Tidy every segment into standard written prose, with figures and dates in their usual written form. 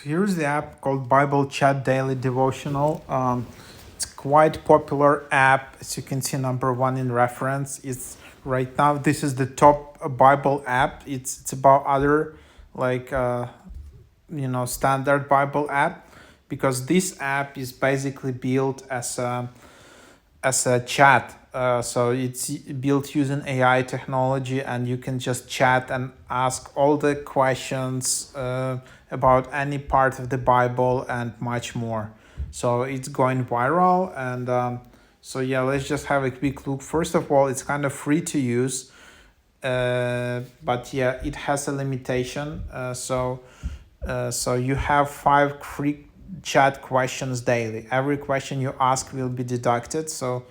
here's the app called Bible Chat Daily Devotional. It's quite popular app, as you can see, number one in reference. It's right now. This is the top Bible app. It's about other like standard Bible app, because this app is basically built as a chat. So it's built using AI technology, and you can just chat and ask all the questions about any part of the Bible and much more. So it's going viral, and so yeah, let's just have a quick look. First of all, it's kind of free to use, but yeah, it has a limitation. So you have 5 free chat questions daily. Every question you ask will be deducted. So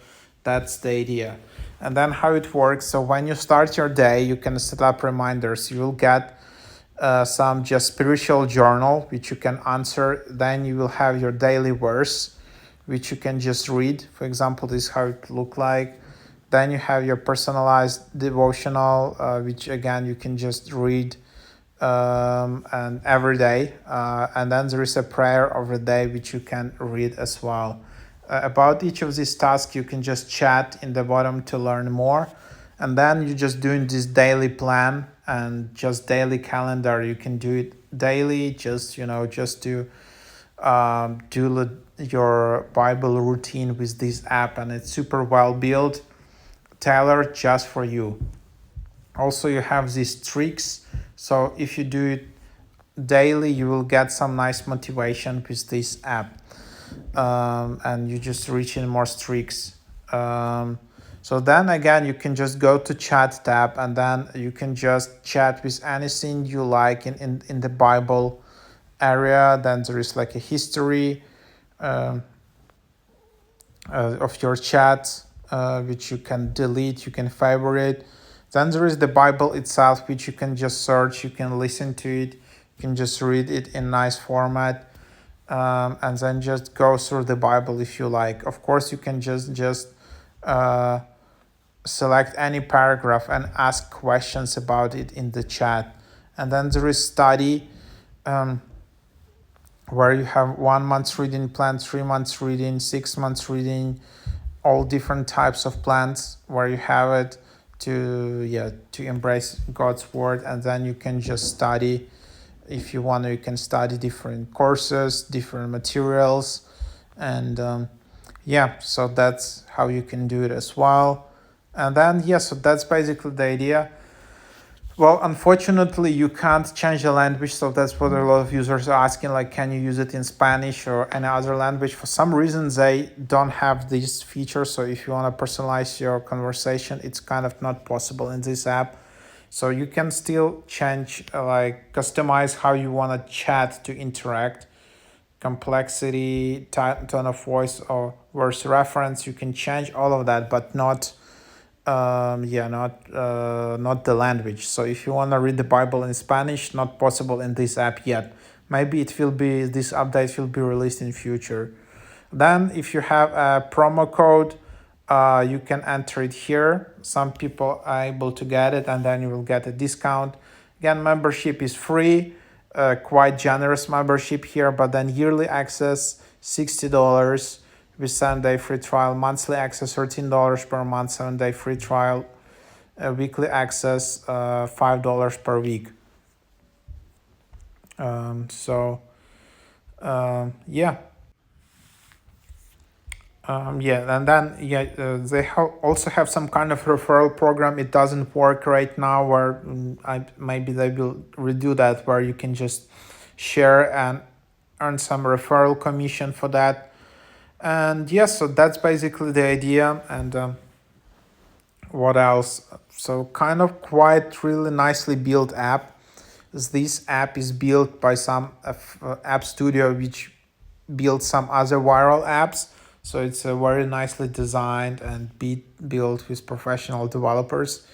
that's the idea. And then how it works. So when you start your day, you can set up reminders. You will get some just spiritual journal, which you can answer. Then you will have your daily verse, which you can just read. For example, this is how it look like. Then you have your personalized devotional, which again, you can just read and every day, and then there is a prayer of the day which you can read as well. About each of these tasks, you can just chat in the bottom to learn more, and then you just doing this daily plan and just daily calendar. You can do it daily, just to do your Bible routine with this app, and it's super well built, tailored just for you. Also, you have these tricks. So if you do it daily, you will get some nice motivation with this app, and you just reach in more streaks. So then again, you can just go to chat tab, and then you can just chat with anything you like in the Bible area. Then there is like a history of your chat, which you can delete, you can favorite. Then there is the Bible itself, which you can just search, you can listen to it, you can just read it in nice format, and then just go through the Bible if you like. Of course, you can just select any paragraph and ask questions about it in the chat. And then there is study, where you have 1 month reading plan, 3 months reading, 6 months reading, all different types of plans where you have it to embrace God's word. And then you can just study. If you want, you can study different courses, different materials, and so that's how you can do it as well. And then so that's basically the idea. Well, unfortunately, you can't change the language, so that's what a lot of users are asking, like, can you use it in Spanish or any other language? For some reason, they don't have this feature, so if you want to personalize your conversation, it's kind of not possible in this app. So you can still change, customize how you want to chat to interact, complexity, tone of voice, or verse reference. You can change all of that, but not not the language. So if you want to read the Bible in Spanish, not possible in this app yet. Maybe this update will be released in future. Then if you have a promo code, you can enter it here. Some people are able to get it, and then you will get a discount. Again, membership is free, quite generous membership here, but then yearly access $60 with 7-day free trial, monthly access $13 per month, 7-day free trial, weekly access $5 per week. And then they also have some kind of referral program. It doesn't work right now, where maybe they will redo that, where you can just share and earn some referral commission for that. And so that's basically the idea. And what else? So kind of quite really nicely built app. This app is built by some app studio which built some other viral apps. So it's very nicely designed and built with professional developers.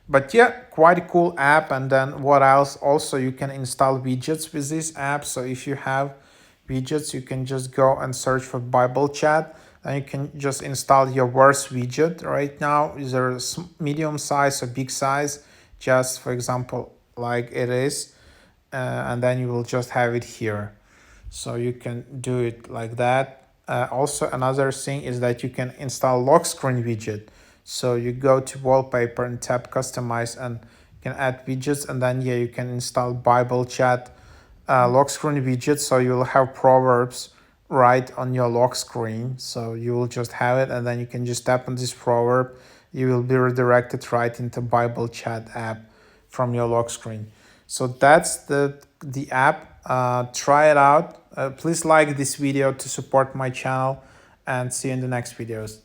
But quite a cool app. And then what else? Also, you can install widgets with this app. So if you have widgets, you can just go and search for Bible chat, and you can just install your verse widget. Right now, is there a medium size or big size? Just for example, like it is, and then you will just have it here. So you can do it like that. Also, another thing is that you can install lock screen widget. So you go to wallpaper and tap customize and you can add widgets, and then yeah, you can install Bible chat lock screen widget. So you'll have Proverbs right on your lock screen. So you will just have it, and then you can just tap on this proverb. You will be redirected right into Bible chat app from your lock screen. So that's the app. Try it out. Please like this video to support my channel, and see you in the next videos.